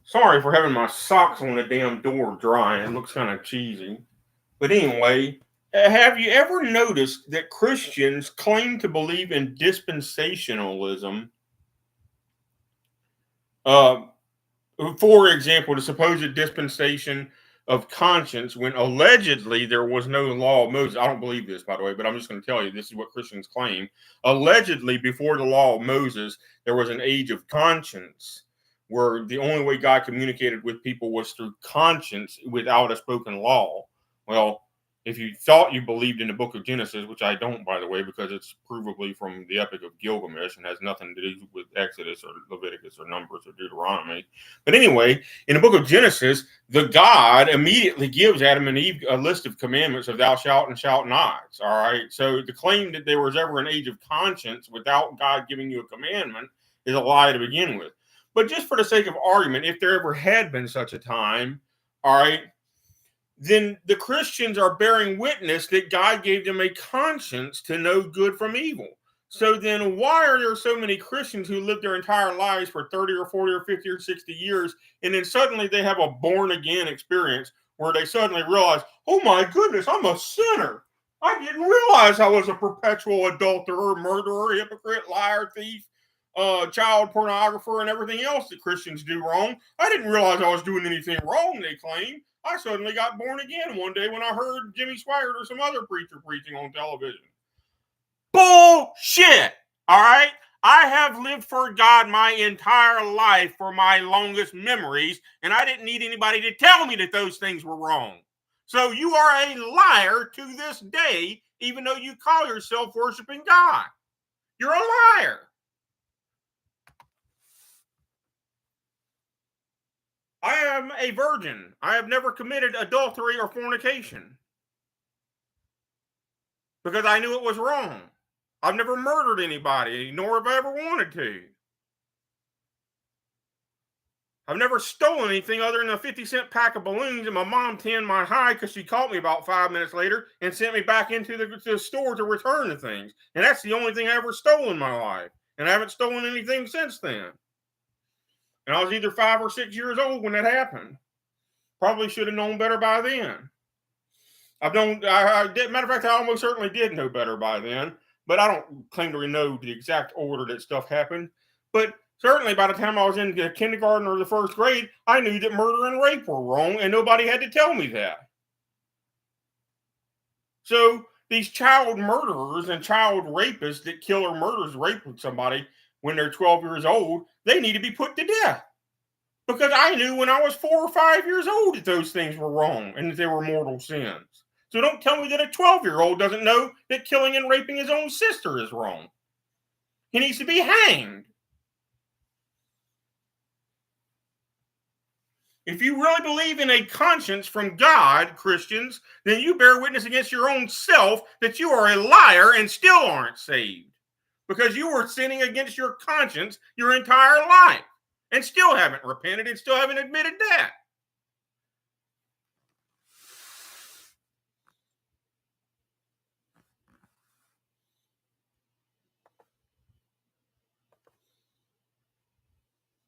Sorry for having my socks on the damn door drying. It looks kind of cheesy. But anyway, have you ever noticed that Christians claim to believe in dispensationalism? Uh, for example, the supposed dispensation of conscience when allegedly there was no law of Moses. I don't believe this, by the way, but I'm just going to tell you this is what Christians claim. Allegedly, before the law of Moses, there was an age of conscience where the only way God communicated with people was through conscience without a spoken law. Well, if you thought you believed in the book of Genesis, which I don't, by the way, because it's provably from the Epic of Gilgamesh and has nothing to do with Exodus or Leviticus or Numbers or Deuteronomy. But anyway, in the book of Genesis, the God immediately gives Adam and Eve a list of commandments of thou shalt and shalt nots. All right. So the claim that there was ever an age of conscience without God giving you a commandment is a lie to begin with. But just for the sake of argument, if there ever had been such a time, all right, then the Christians are bearing witness that God gave them a conscience to know good from evil. So then why are there so many Christians who live their entire lives for 30 or 40 or 50 or 60 years, and then suddenly they have a born again experience where they suddenly realize, oh my goodness, I'm a sinner. I didn't realize I was a perpetual adulterer, murderer, hypocrite, liar, thief, child pornographer, and everything else that Christians do wrong. I didn't realize I was doing anything wrong, they claim. I suddenly got born again one day when I heard Jimmy Swaggart or some other preacher preaching on television. Bullshit! All right? I have lived for God my entire life for my longest memories, and I didn't need anybody to tell me that those things were wrong. So you are a liar to this day, even though you call yourself worshiping God. You're a liar. I am a virgin. I have never committed adultery or fornication because I knew it was wrong. I've never murdered anybody, nor have I ever wanted to. I've never stolen anything other than a 50-cent pack of balloons, and my mom tanned my hide because she caught me about 5 minutes later and sent me back into the store to return the things. And that's the only thing I ever stole in my life. And I haven't stolen anything since then. And I was either 5 or 6 years old when that happened. Probably should have known better by then. Matter of fact, I almost certainly did know better by then, but I don't claim to know the exact order that stuff happened. But certainly by the time I was in the kindergarten or the first grade, I knew that murder and rape were wrong, and nobody had to tell me that. So these child murderers and child rapists that kill or murders rape somebody when they're 12 years old, they need to be put to death. Because I knew when I was 4 or 5 years old that those things were wrong and that they were mortal sins. So don't tell me that a 12-year-old doesn't know that killing and raping his own sister is wrong. He needs to be hanged. If you really believe in a conscience from God, Christians, then you bear witness against your own self that you are a liar and still aren't saved. Because you were sinning against your conscience your entire life and still haven't repented and still haven't admitted that.